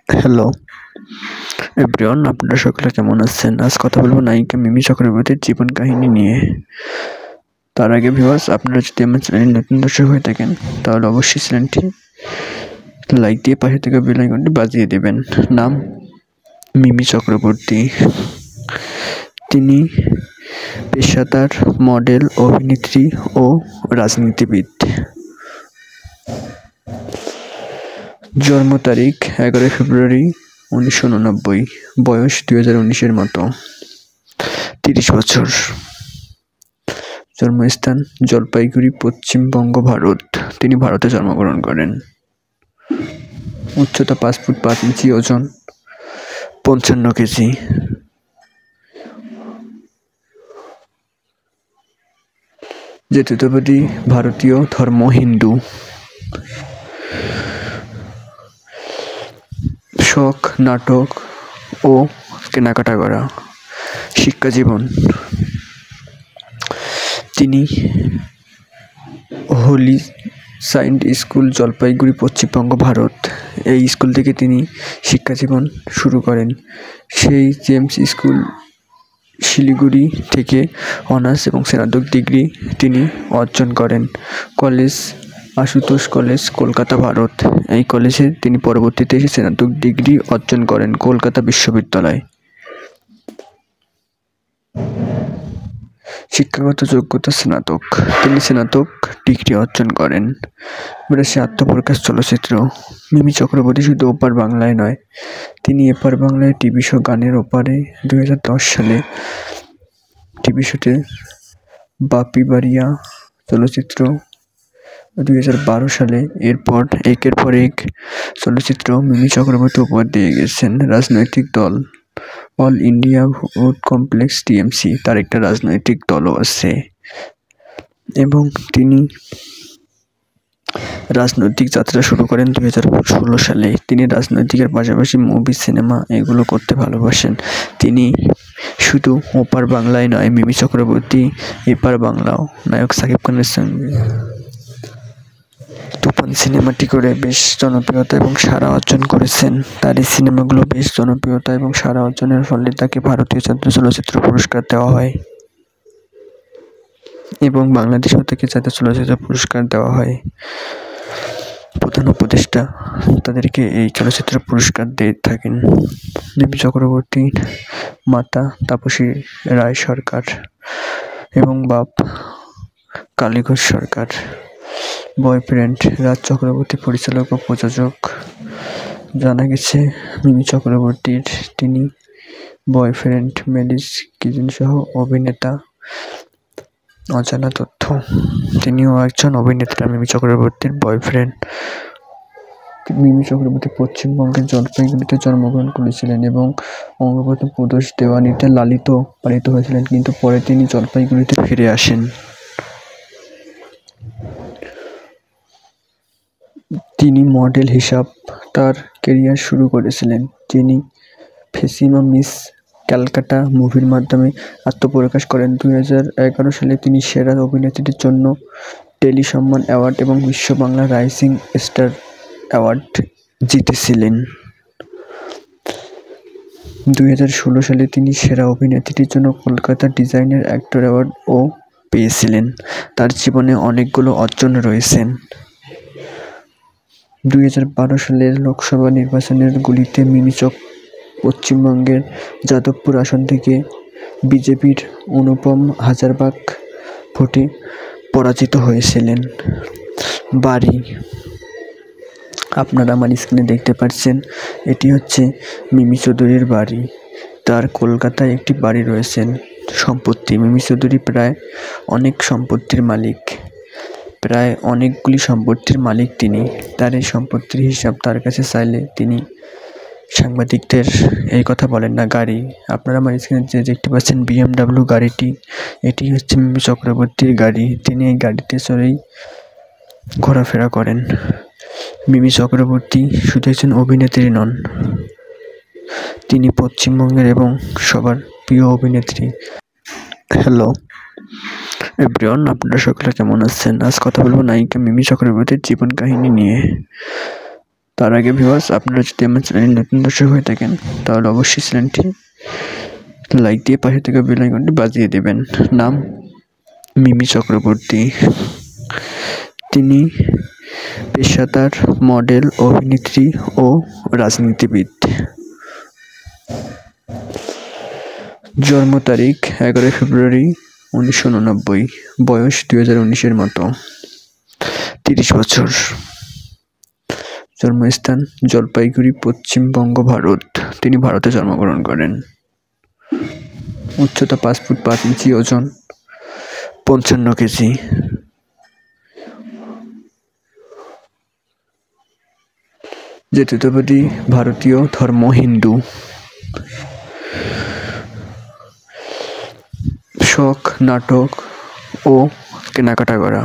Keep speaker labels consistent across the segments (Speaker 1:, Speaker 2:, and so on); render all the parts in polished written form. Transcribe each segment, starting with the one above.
Speaker 1: Hello everyone, আপনারা সকলে কেমন আছেন? আজ কথা বলবো নায়িকা মিমি চক্রবর্তীর জীবন কাহিনী নিয়ে। তার আগে ভিউয়ার্স, আপনারা যদি আমার চ্যানেলে নতুন দর্শক হয়ে থাকেন তাহলে অবশ্যই চ্যানেলটি লাইক দিয়ে পাশে থেকে বেল আইকনটি বাজিয়ে দেবেন। নাম মিমি চক্রবর্তী। তিনি পেশাদার মডেল, অভিনেত্রী ও রাজনীতিবিদ। জন্ম তারিখ 11 ফেব্রুয়ারি 1989, বয়স 2019-এর মতো, 30 বছর। জন্মস্থান জলপাইগুড়ি, পশ্চিমবঙ্গ, ভারত। তিনি ভারতে জন্মগ্রহণ করেন। উচ্চতা 5 ফুট 5 ইঞ্চি, ওজন 55 কেজি। জাতীয়তাবাদী, ভারতীয়, ধর্ম হিন্দু। শখ নাটক ও কেনাকাটা করা। শিক্ষা জীবন, তিনি হোলি সাইন্ট স্কুল, জলপাইগুড়ি, পশ্চিমবঙ্গ, ভারত। এই স্কুল থেকে তিনি শিক্ষা জীবন শুরু করেন। সেই জেমস স্কুল শিলিগুড়ি থেকে অনার্স এবং স্নাতক ডিগ্রি তিনি অর্জন করেন। College Ashutosh college, Kolkata, Bharat. এই কলেজে তিনি পরবর্তীতে এসে স্নাতক ডিগ্রি অর্জন করেন কলকাতা বিশ্ববিদ্যালয়। শিক্ষাগত যোগ্যতা স্নাতক। তিনি স্নাতক ডিগ্রি অর্জন করেন। সে আত্মপ্রকাশ চলচ্চিত্র। মিমি চক্রবর্তী শুধু ওপার বাংলায় নয়, তিনি এপার বাংলায় টিভি শো গানের ওপারে 2010 সালে টিভি শোতে বাপি বাড়িয়া চলচ্চিত্র, 2012 সালে এরপর একের পর এক চলচ্চিত্র মিমি চক্রবর্তী উপহার দিয়ে গেছেন। রাজনৈতিক দল all India vote complex, TMC, তার একটা রাজনৈতিক দলও আছে। এবং তিনি রাজনৈতিক যাত্রা শুরু করেন 2016 সালে। তিনি রাজনৈতিকের পাশাপাশি মুভি, সিনেমা এগুলো করতে ভালোবাসেন। তিনি শুধু ওপার বাংলায় নয়, মিমি চক্রবর্তী এপার বাংলাও নায়ক সাকিব খানের সঙ্গে তুফান সিনেমাটি করে বেশ জনপ্রিয়তা এবং সাড়া অর্জন করেছেন। তার এই সিনেমাগুলো বেশ জনপ্রিয়তা এবং সাড়া অর্জনের ফলে তাকে ভারতীয় জাতীয় চলচ্চিত্র পুরস্কার দেওয়া হয় এবং বাংলাদেশেও তাকে জাতীয় চলচ্চিত্র পুরস্কার দেওয়া হয়। প্রধান উপদেষ্টা তাদেরকে এই চলচ্চিত্র পুরস্কার দিয়ে থাকেন। মিমি চক্রবর্তীর মাতা তাপসী রায় সরকার এবং বাপ কালী ঘোষ সরকার। বয়ফ্রেন্ড রাজ চক্রবর্তী, পরিচালক ও প্রযোজক। জানা গেছে মিমি চক্রবর্তীর তিনি বয়ফ্রেন্ড মেলিস কিজন সহ অভিনেতা। অজানা তথ্য, তিনিও একজন অভিনেতা। মিমি চক্রবর্তীর বয়ফ্রেন্ড। মিমি চক্রবর্তী পশ্চিমবঙ্গের জলপাইগুড়িতে জন্মগ্রহণ করেছিলেন এবং বঙ্গবন্ধু প্রদোষ দেওয়ানিতে লালিত পালিত হয়েছিলেন, কিন্তু পরে তিনি জলপাইগুড়িতে ফিরে আসেন। তিনি মডেল হিসাব তার কেরিয়ার শুরু করেছিলেন। তিনি ফেসিমা মিস ক্যালকাটা মুভির মাধ্যমে আত্মপ্রকাশ করেন। 2011 সালে তিনি সেরা অভিনেত্রীর জন্য টেলি সম্মান অ্যাওয়ার্ড এবং বিশ্ব বাংলা রাইজিং স্টার অ্যাওয়ার্ড জিতেছিলেন। 2016 সালে তিনি সেরা অভিনেত্রীর জন্য কলকাতা ডিজাইনার অ্যাক্টর অ্যাওয়ার্ডও পেয়েছিলেন। তার জীবনে অনেকগুলো অর্জন রয়েছেন। 2012 সালের লোকসভা নির্বাচনের গুলিতে মিমি পশ্চিমবঙ্গের যাদবপুর আসন থেকে বিজেপির অনুপম হাজারবাগ ভোটে পরাজিত হয়েছিলেন। বাড়ি আপনারা আমার স্ক্রিনে দেখতে পাচ্ছেন, এটি হচ্ছে মিমি চৌধুরীর বাড়ি। তার কলকাতায় একটি বাড়ি রয়েছেন। সম্পত্তি, মিমি চৌধুরী প্রায় অনেক সম্পত্তির মালিক, প্রায় অনেকগুলি সম্পত্তির মালিক তিনি। তার এই সম্পত্তির হিসাব তার কাছে চাইলে তিনি সাংবাদিকদের এই কথা বলেন না। গাড়ি আপনারা আমার স্ক্রিনে যে দেখতে পাচ্ছেন BMW গাড়িটি, এটি হচ্ছে মিমি চক্রবর্তীর গাড়ি। তিনি এই গাড়িতে চড়েই ঘোরাফেরা করেন। মিমি চক্রবর্তী শুধু একজন অভিনেত্রী নন, তিনি পশ্চিমবঙ্গের এবং সবার প্রিয় অভিনেত্রী। হ্যালো এভরিওয়ান, আপনারা সকলে কেমন আছেন? আজ কথা বলবো নায়িকা মিমি চক্রবর্তীর জীবন কাহিনী নিয়ে। তার আগে ভিউয়ার্স, আপনারা যদি আমার চ্যানেলে নতুন দর্শক হয়ে থাকেন তাহলে অবশ্যই চ্যানেলটি লাইক দিয়ে পাশে থেকে বেল আইকনটি বাজিয়ে দেবেন। নাম মিমি চক্রবর্তী। তিনি পেশাদার মডেল, অভিনেত্রী ও রাজনীতিবিদ। জন্ম তারিখ 11 ফেব্রুয়ারি 1989, বয়স 2019-এর মতো, 30 বছর। জন্মস্থান জলপাইগুড়ি, পশ্চিমবঙ্গ, ভারত। তিনি ভারতে জন্মগ্রহণ করেন। উচ্চতা 5 ফুট 5 ইঞ্চি, ওজন 55 কেজি। জাতীয়তাবাদী ভারতীয়, ধর্ম হিন্দু। শখ নাটক ও কেনাকাটা করা।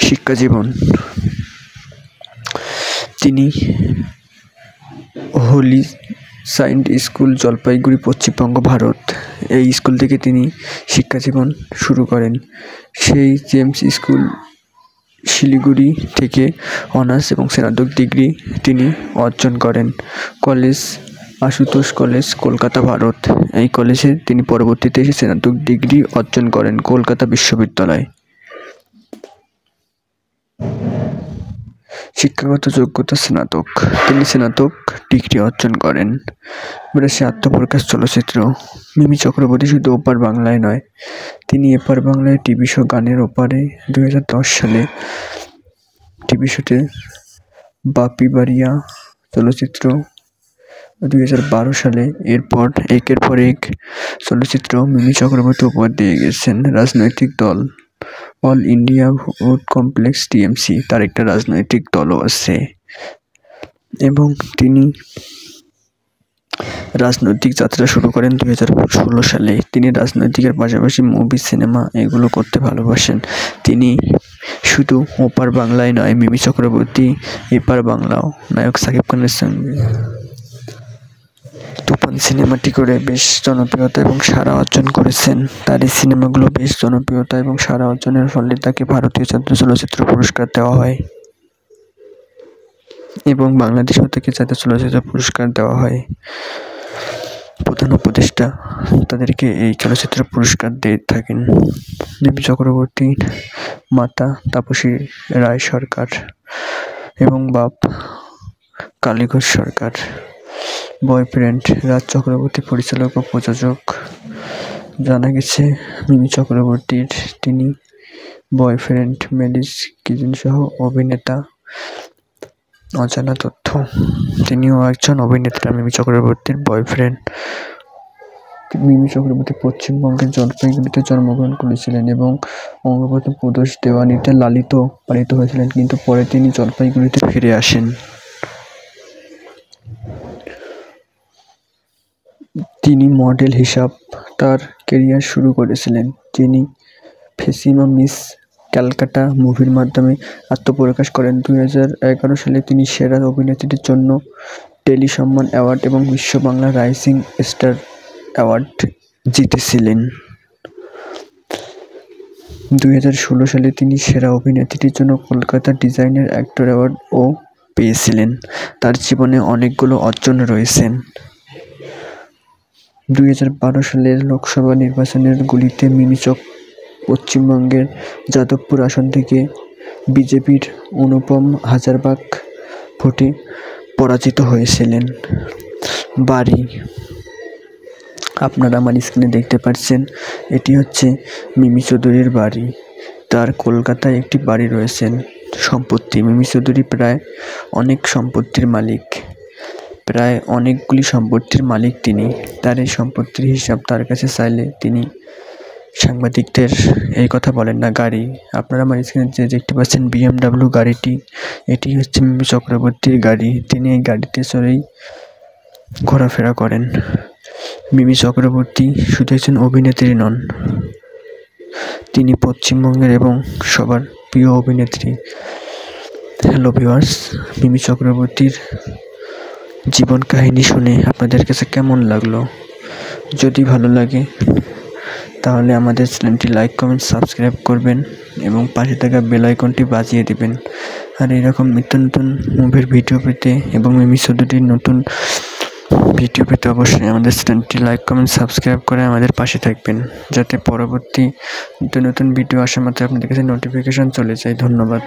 Speaker 1: শিক্ষা জীবন, তিনি হোলি সাইন্ট স্কুল, জলপাইগুড়ি, পশ্চিমবঙ্গ, ভারত। এই স্কুল থেকে তিনি শিক্ষা জীবন শুরু করেন। সেই জেমস স্কুল শিলিগুড়ি থেকে অনার্স এবং স্নাতক ডিগ্রি তিনি অর্জন করেন। College Ashutosh college, Kolkata, Bharat. এই কলেজে তিনি পরবর্তীতে এসে স্নাতক ডিগ্রি অর্জন করেন কলকাতা বিশ্ববিদ্যালয়। শিক্ষাগত যোগ্যতা স্নাতক। তিনি স্নাতক ডিগ্রি অর্জন করেন। সে আত্মপ্রকাশ চলচ্চিত্র। মিমি চক্রবর্তী শুধু ওপার বাংলায় নয়, তিনি এপার বাংলায় টিভি শো গানের ওপারে 2010 সালে টিভি শোতে বাপি বাড়িয়া চলচ্চিত্র, 2012 সালে এরপর একের পর এক চলচ্চিত্র মিমি চক্রবর্তী উপহার দিয়ে গেছেন। রাজনৈতিক দল all India vote complex, TMC, তার একটা রাজনৈতিক দলও আছে এবং তিনি রাজনৈতিক যাত্রা শুরু করেন 2016 সালে। তিনি রাজনৈতিকের পাশাপাশি মুভি, সিনেমা এগুলো করতে ভালোবাসেন। তিনি শুধু ওপার বাংলায় নয়, মিমি চক্রবর্তী এপার বাংলাও নায়ক সাকিব খানের সঙ্গে তুফান সিনেমাটি করে বেশ জনপ্রিয়তা এবং সাড়া অর্জন করেছেন। তার এই সিনেমাগুলো বেশ জনপ্রিয়তা এবং সাড়া অর্জনের ফলে তাকে ভারতীয় জাতীয় চলচ্চিত্র পুরস্কার দেওয়া হয় এবং বাংলাদেশও থেকে জাতীয় চলচ্চিত্র পুরস্কার দেওয়া হয়। প্রধান উপদেষ্টা তাদেরকে এই চলচ্চিত্র পুরস্কার দিয়ে থাকেন। মিমি চক্রবর্তীর মাতা তাপসী রায় সরকার এবং বাপ কালী ঘোষ সরকার। বয়ফ্রেন্ড রাজ চক্রবর্তী, পরিচালক ও প্রযোজক। জানা গেছে মিমি চক্রবর্তীর তিনি বয়ফ্রেন্ড মেলিস কিজন সহ অভিনেতা। অজানা তথ্য, তিনিও একজন অভিনেতা। মিমি চক্রবর্তীর বয়ফ্রেন্ড। মিমি চক্রবর্তী পশ্চিমবঙ্গের জলপাইগুড়িতে জন্মগ্রহণ করেছিলেন এবং বঙ্গবন্ধু প্রদোষ দেওয়ানিতে লালিত পালিত হয়েছিলেন, কিন্তু পরে তিনি জলপাইগুড়িতে ফিরে আসেন। তিনি মডেল হিসাব তার কেরিয়ার শুরু করেছিলেন। তিনি ফেসিমা মিস ক্যালকাটা মুভির মাধ্যমে আত্মপ্রকাশ করেন। 2011 সালে তিনি সেরা অভিনেত্রীর জন্য টেলি সম্মান অ্যাওয়ার্ড এবং বিশ্ব বাংলা রাইজিং স্টার অ্যাওয়ার্ড জিতেছিলেন। 2016 সালে তিনি সেরা অভিনেত্রীর জন্য কলকাতা ডিজাইনার অ্যাক্টর অ্যাওয়ার্ডও পেয়েছিলেন। তার জীবনে অনেকগুলো অর্জন রয়েছেন। 2012 সালের লোকসভা নির্বাচনের গুলিতে মিমি পশ্চিমবঙ্গের যাদবপুর আসন থেকে বিজেপির অনুপম হাজারবাগ ভোটে পরাজিত হয়েছিলেন। বাড়ি আপনারা আমার স্ক্রিনে দেখতে পাচ্ছেন, এটি হচ্ছে মিমি চৌধুরীর বাড়ি। তার কলকাতায় একটি বাড়ি রয়েছেন। সম্পত্তি, মিমি চৌধুরী প্রায় অনেক সম্পত্তির মালিক, প্রায় অনেকগুলি সম্পত্তির মালিক তিনি। তার এই সম্পত্তির হিসাব তার কাছে চাইলে তিনি সাংবাদিকদের এই কথা বলেন না। গাড়ি আপনারা আমার স্ক্রিনে যে দেখতে পাচ্ছেন BMW গাড়িটি, এটি হচ্ছে মিমি চক্রবর্তীর গাড়ি। তিনি এই গাড়িতে চড়েই ঘোরাফেরা করেন। মিমি চক্রবর্তী শুধু একজন অভিনেত্রী নন, তিনি পশ্চিমবঙ্গের এবং সবার প্রিয় অভিনেত্রী। হ্যালো ভিউয়ার্স, মিমি চক্রবর্তীর জীবন কাহিনী শুনে আপনাদের কাছে কেমন লাগলো? যদি ভালো লাগে তাহলে আমাদের চ্যানেলটি লাইক, কমেন্ট, সাবস্ক্রাইব করবেন এবং পাশে থাকা বেল আইকনটি বাজিয়ে দিবেন। আর এরকম নিত্য নতুন মুভির ভিডিও পেতে এবং মিমি চৌধুরীর নতুন ভিডিও পেতে অবশ্যই আমাদের চ্যানেলটি লাইক কমেন্ট সাবস্ক্রাইব করে আমাদের পাশে থাকবেন, যাতে পরবর্তী নতুন ভিডিও আসার মাত্র আপনাদের কাছে নোটিফিকেশন চলে যায়। ধন্যবাদ।